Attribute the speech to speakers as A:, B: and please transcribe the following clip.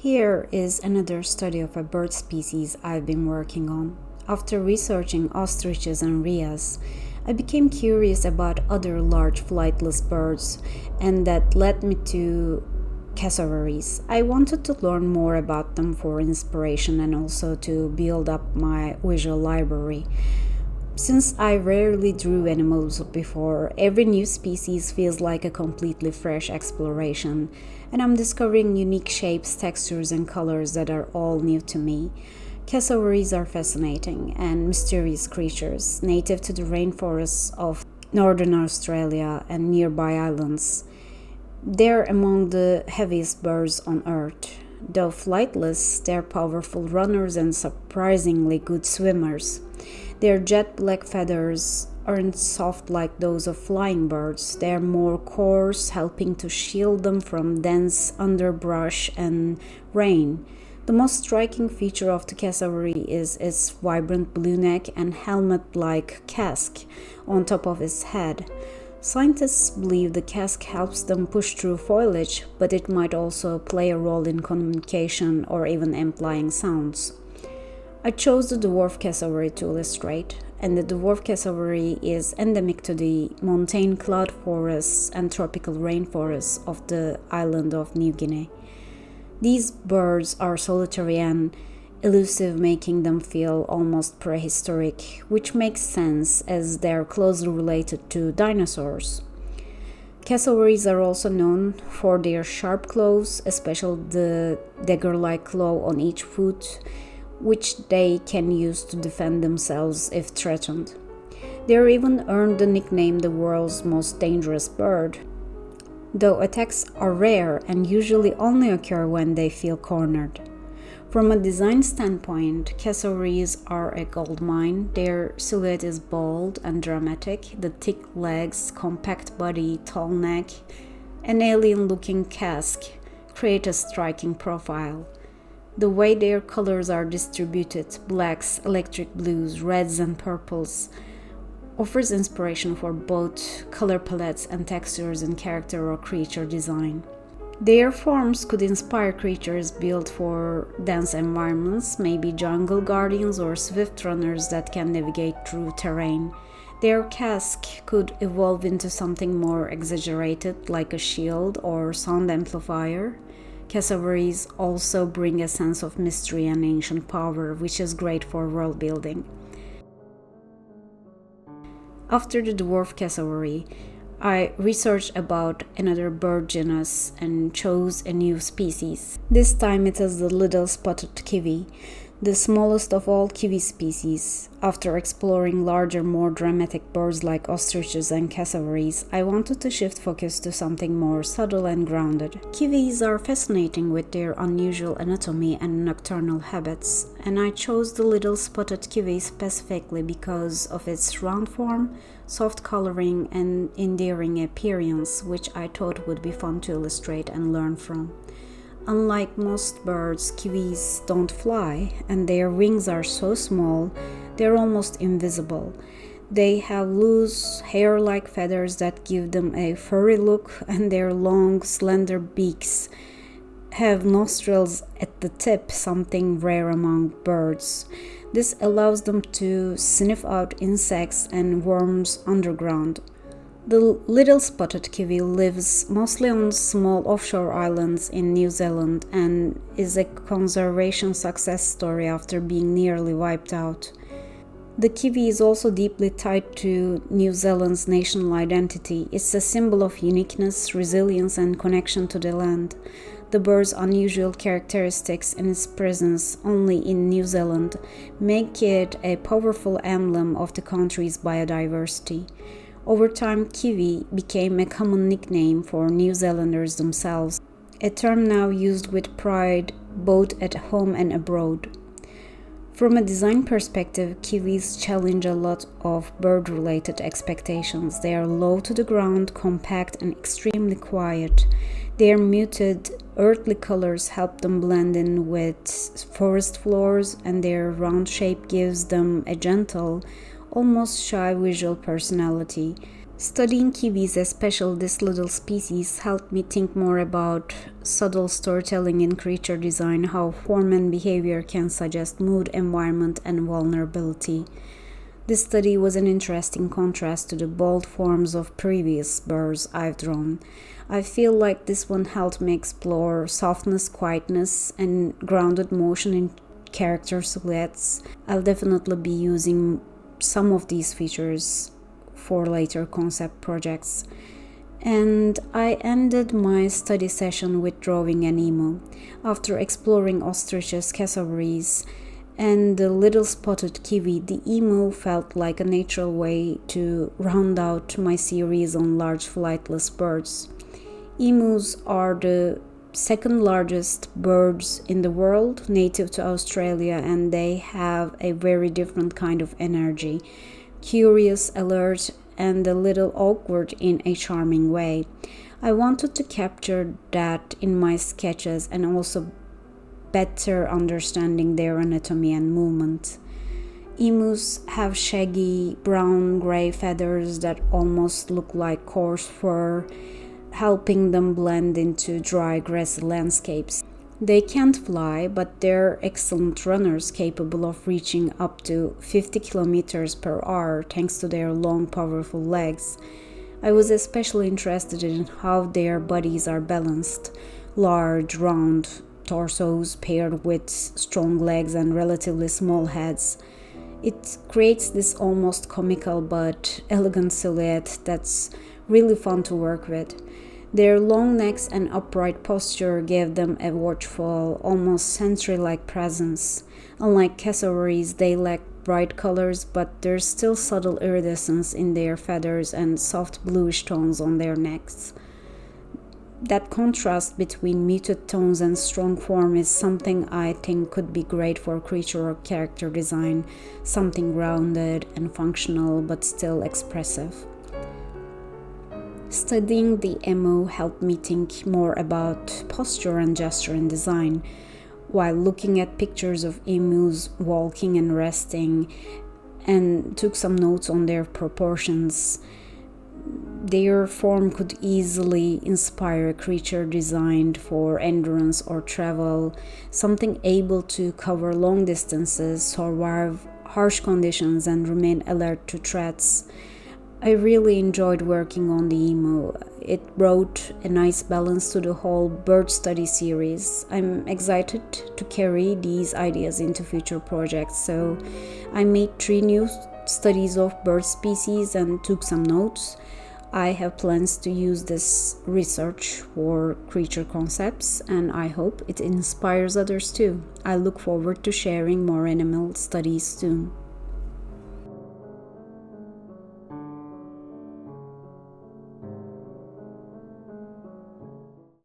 A: Here is another study of a bird species I've been working on. After researching ostriches and rheas, I became curious about other large flightless birds, and that led me to cassowaries. I wanted to learn more about them for inspiration and also to build up my visual library. Since I rarely drew animals before, every new species feels like a completely fresh exploration, and I'm discovering unique shapes, textures, and colors that are all new to me. Cassowaries are fascinating and mysterious creatures, native to the rainforests of northern Australia and nearby islands. They're among the heaviest birds on Earth. Though flightless, they're powerful runners and surprisingly good swimmers. Their jet black feathers aren't soft like those of flying birds. They're more coarse, helping to shield them from dense underbrush and rain. The most striking feature of the cassowary is its vibrant blue neck and helmet-like casque on top of its head. Scientists believe the casque helps them push through foliage, but it might also play a role in communication or even implying sounds. I chose the dwarf cassowary to illustrate, and the dwarf cassowary is endemic to the montane cloud forests and tropical rainforests of the island of New Guinea. These birds are solitary and elusive, making them feel almost prehistoric, which makes sense as they're closely related to dinosaurs. Cassowaries are also known for their sharp claws, especially the dagger-like claw on each foot, which they can use to defend themselves if threatened. They even earned the nickname the world's most dangerous bird, though attacks are rare and usually only occur when they feel cornered. From a design standpoint, cassowaries are a goldmine. Their silhouette is bold and dramatic. The thick legs, compact body, tall neck, and alien-looking casque create a striking profile. The way their colors are distributed, blacks, electric blues, reds, and purples, offers inspiration for both color palettes and textures in character or creature design. Their forms could inspire creatures built for dense environments, maybe jungle guardians or swift runners that can navigate through terrain. Their casque could evolve into something more exaggerated, like a shield or sound amplifier. Cassowaries also bring a sense of mystery and ancient power, which is great for world building. After the dwarf cassowary, I researched about another bird genus and chose a new species. This time it is the little spotted kiwi, the smallest of all kiwi species. After exploring larger, more dramatic birds like ostriches and cassowaries, I wanted to shift focus to something more subtle and grounded. Kiwis are fascinating with their unusual anatomy and nocturnal habits, and I chose the little spotted kiwi specifically because of its round form, soft coloring, and endearing appearance, which I thought would be fun to illustrate and learn from. Unlike most birds, kiwis don't fly, and their wings are so small they're almost invisible. They have loose, hair-like feathers that give them a furry look, and their long, slender beaks have nostrils at the tip, something rare among birds. This allows them to sniff out insects and worms underground. The little spotted kiwi lives mostly on small offshore islands in New Zealand and is a conservation success story after being nearly wiped out. The kiwi is also deeply tied to New Zealand's national identity. It's a symbol of uniqueness, resilience, and connection to the land. The bird's unusual characteristics and its presence only in New Zealand make it a powerful emblem of the country's biodiversity. Over time, kiwi became a common nickname for New Zealanders themselves, a term now used with pride both at home and abroad. From a design perspective, kiwis challenge a lot of bird-related expectations. They are low to the ground, compact, and extremely quiet. Their muted, earthly colors help them blend in with forest floors, and their round shape gives them a gentle, almost shy visual personality. Studying kiwis, especially this little species, helped me think more about subtle storytelling in creature design, how form and behavior can suggest mood, environment, and vulnerability. This study was an interesting contrast to the bold forms of previous birds I've drawn. I feel like this one helped me explore softness, quietness, and grounded motion in character silhouettes. I'll definitely be using some of these features for later concept projects. And I ended my study session with drawing an emu. After exploring ostriches, cassowaries, and the little spotted kiwi, the emu felt like a natural way to round out my series on large flightless birds. Emus are the second largest birds in the world, native to Australia, and they have a very different kind of energy. Curious, alert, and a little awkward in a charming way. I wanted to capture that in my sketches and also better understanding their anatomy and movement. Emus have shaggy brown-gray feathers that almost look like coarse fur, helping them blend into dry grassy landscapes. They can't fly, but they're excellent runners capable of reaching up to 50 kilometers per hour thanks to their long, powerful legs. I was especially interested in how their bodies are balanced. Large, round torsos paired with strong legs and relatively small heads. It creates this almost comical but elegant silhouette that's really fun to work with. Their long necks and upright posture gave them a watchful, almost sentry-like presence. Unlike cassowaries, they lack bright colors, but there's still subtle iridescence in their feathers and soft bluish tones on their necks. That contrast between muted tones and strong form is something I think could be great for creature or character design, something grounded and functional but still expressive. Studying the emu helped me think more about posture and gesture in design. While looking at pictures of emus walking and resting, and took some notes on their proportions, their form could easily inspire a creature designed for endurance or travel, something able to cover long distances, survive harsh conditions, and remain alert to threats. I really enjoyed working on the emu. It brought a nice balance to the whole bird study series. I'm excited to carry these ideas into future projects, so I made 3 new studies of bird species and took some notes. I have plans to use this research for creature concepts, and I hope it inspires others too. I look forward to sharing more animal studies soon.